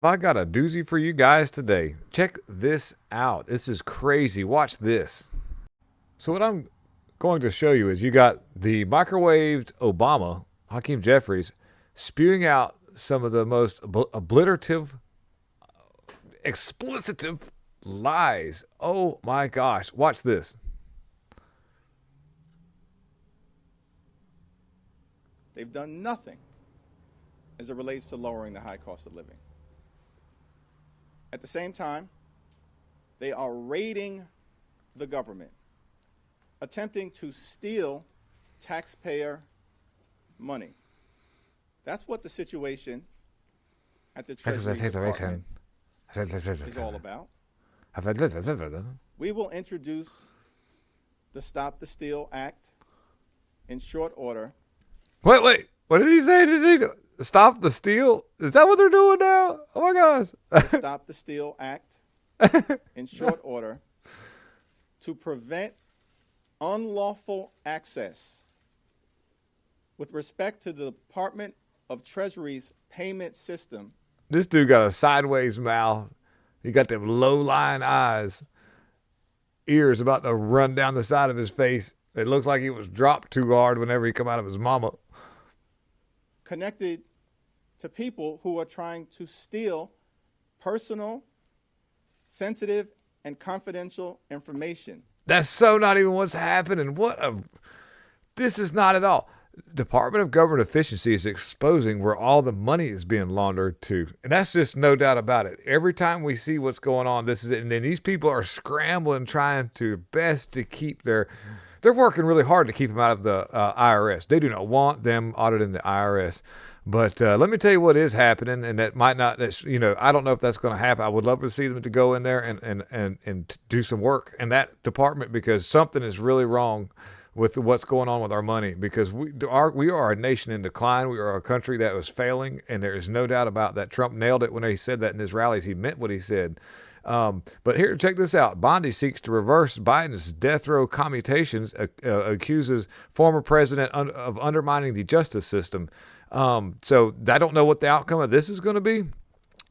I got a doozy for you guys today. Check this out. This is crazy. Watch this. So what I'm going to show you is you got the microwaved Obama, Hakeem Jeffries, spewing out some of the most obliterative, explicitive lies. Oh my gosh. Watch this. They've done nothing as it relates to lowering the high cost of living. At the same time, they are raiding the government, attempting to steal taxpayer money. That's what the situation at the Treasury Department is all about. We will introduce the Stop the Steal Act in short order. Wait. What did he say? Did he stop the steal? Is that what they're doing now? Oh my gosh. Stop the Steal Act in short order to prevent unlawful access with respect to the Department of Treasury's payment system. This dude got a sideways mouth. He got them low-lying eyes. Ears about to run down the side of his face. It looks like he was dropped too hard whenever he come out of his mama. Connected to people who are trying to steal personal, sensitive, and confidential information. That's so not even what's happening. This is not at all. Department of Government Efficiency is exposing where all the money is being laundered to. And that's just no doubt about it. Every time we see what's going on, this is it. And then these people are scrambling, trying to best to keep they're working really hard to keep them out of the IRS. They do not want them auditing the IRS. But let me tell you what is happening, and that might not, I don't know if that's going to happen. I would love to see them to go in there and do some work in that department, because something is really wrong with what's going on with our money, because we are a nation in decline. We are a country that was failing, and there is no doubt about that. Trump nailed it when he said that in his rallies. He meant what he said. But here, check this out. Bondi seeks to reverse Biden's death row commutations, accuses former president of undermining the justice system. So I don't know what the outcome of this is going to be.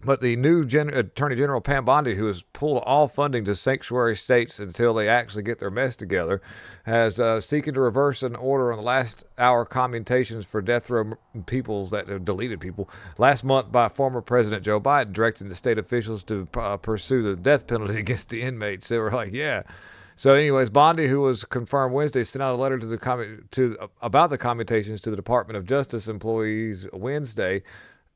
But the new Attorney General Pam Bondi, who has pulled all funding to sanctuary states until they actually get their mess together, has seeking to reverse an order on the last hour commutations for death row people that have deleted people last month by former President Joe Biden, directing the state officials to pursue the death penalty against the inmates. They were like, yeah. So anyways, Bondi, who was confirmed Wednesday, sent out a letter about the commutations to the Department of Justice employees Wednesday.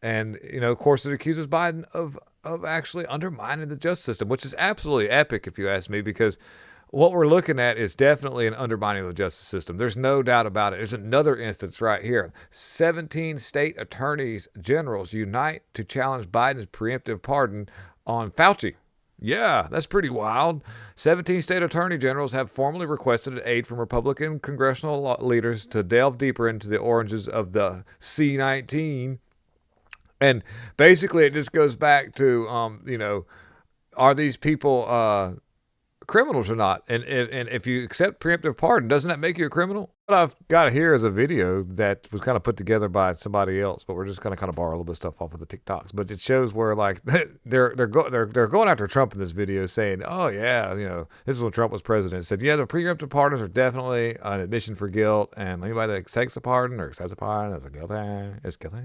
And, of course, it accuses Biden of actually undermining the justice system, which is absolutely epic, if you ask me, because what we're looking at is definitely an undermining of the justice system. There's no doubt about it. There's another instance right here. 17 state attorneys generals unite to challenge Biden's preemptive pardon on Fauci. Yeah, that's pretty wild. 17 state attorney generals have formally requested aid from Republican congressional leaders to delve deeper into the origins of the C-19. And basically, it just goes back to, are these people criminals or not? And if you accept preemptive pardon, doesn't that make you a criminal? What I've got here is a video that was kind of put together by somebody else, but we're just going to kind of borrow a little bit of stuff off of the TikToks. But it shows where like they're going after Trump in this video, saying, "Oh yeah, this is when Trump was president." It said, "Yeah, the preemptive pardons are definitely an admission for guilt, and anybody that takes a pardon or accepts a pardon is guilty."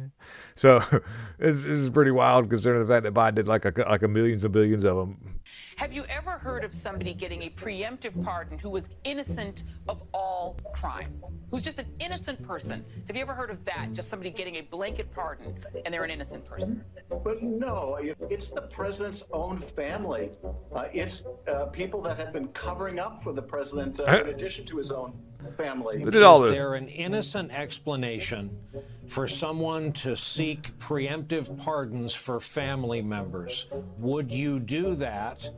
So this is pretty wild, considering the fact that Biden did like a millions and billions of them. Have you ever heard of somebody getting a preemptive pardon who was innocent of all crime? Who's just an innocent person? Have you ever heard of that? Just somebody getting a blanket pardon and they're an innocent person? But no, it's the president's own family. It's people that have been covering up for the president in addition to his own family. They did all this. Is there an innocent explanation for someone to seek preemptive pardons for family members? Would you do that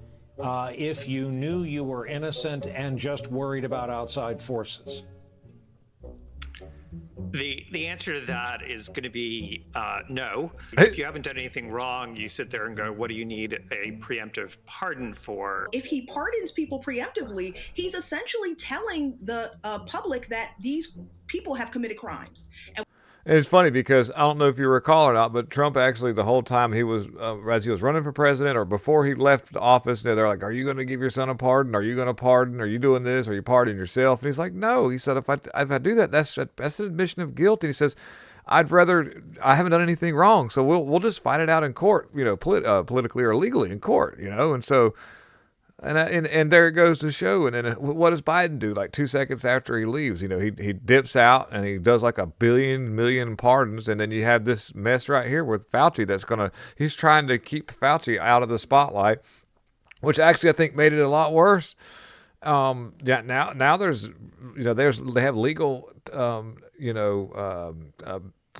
if you knew you were innocent and just worried about outside forces? The answer to that is going to be no. If you haven't done anything wrong, you sit there and go, what do you need a preemptive pardon for? If he pardons people preemptively, he's essentially telling the public that these people have committed crimes. And it's funny because I don't know if you recall or not, but Trump actually the whole time he was, as he was running for president or before he left the office, they're like, "Are you going to give your son a pardon? Are you going to pardon? Are you doing this? Are you pardoning yourself?" And he's like, "No." He said, "If I do that, that's an admission of guilt." And he says, I haven't done anything wrong, so we'll just fight it out in court, politically or legally in court, And so, and there it goes to show. And then what does Biden do? Like 2 seconds after he leaves, he dips out and he does like a million pardons, and then you have this mess right here with Fauci he's trying to keep Fauci out of the spotlight, which actually I think made it a lot worse. Now there's they have legal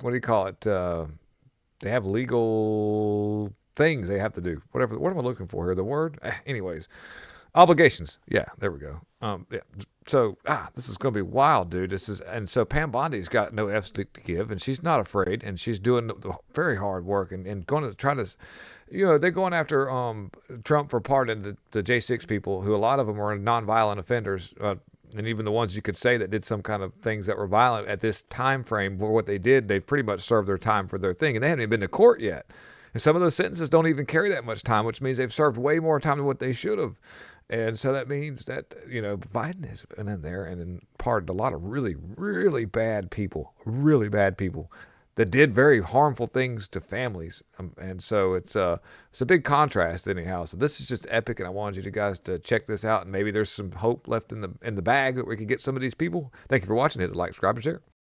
what do you call it? They have legal things they have to do. Whatever. What am I looking for here? The word? Anyways, obligations. Yeah, there we go. Yeah. So this is going to be wild, dude. And so Pam Bondi's got no F's to give, and she's not afraid, and she's doing the very hard work and going to try to. They're going after Trump for pardoning the J6 people, who a lot of them are nonviolent offenders. And even the ones you could say that did some kind of things that were violent at this time frame for what they did, they've pretty much served their time for their thing. And they haven't even been to court yet. And some of those sentences don't even carry that much time, which means they've served way more time than what they should have. And so that means that, Biden has been in there and pardoned a lot of really, really bad people that did very harmful things to families. And so it's a big contrast anyhow. So this is just epic, and I wanted you guys to check this out, and maybe there's some hope left in the bag that we could get some of these people. Thank you for watching. Hit the like, subscribe, and share.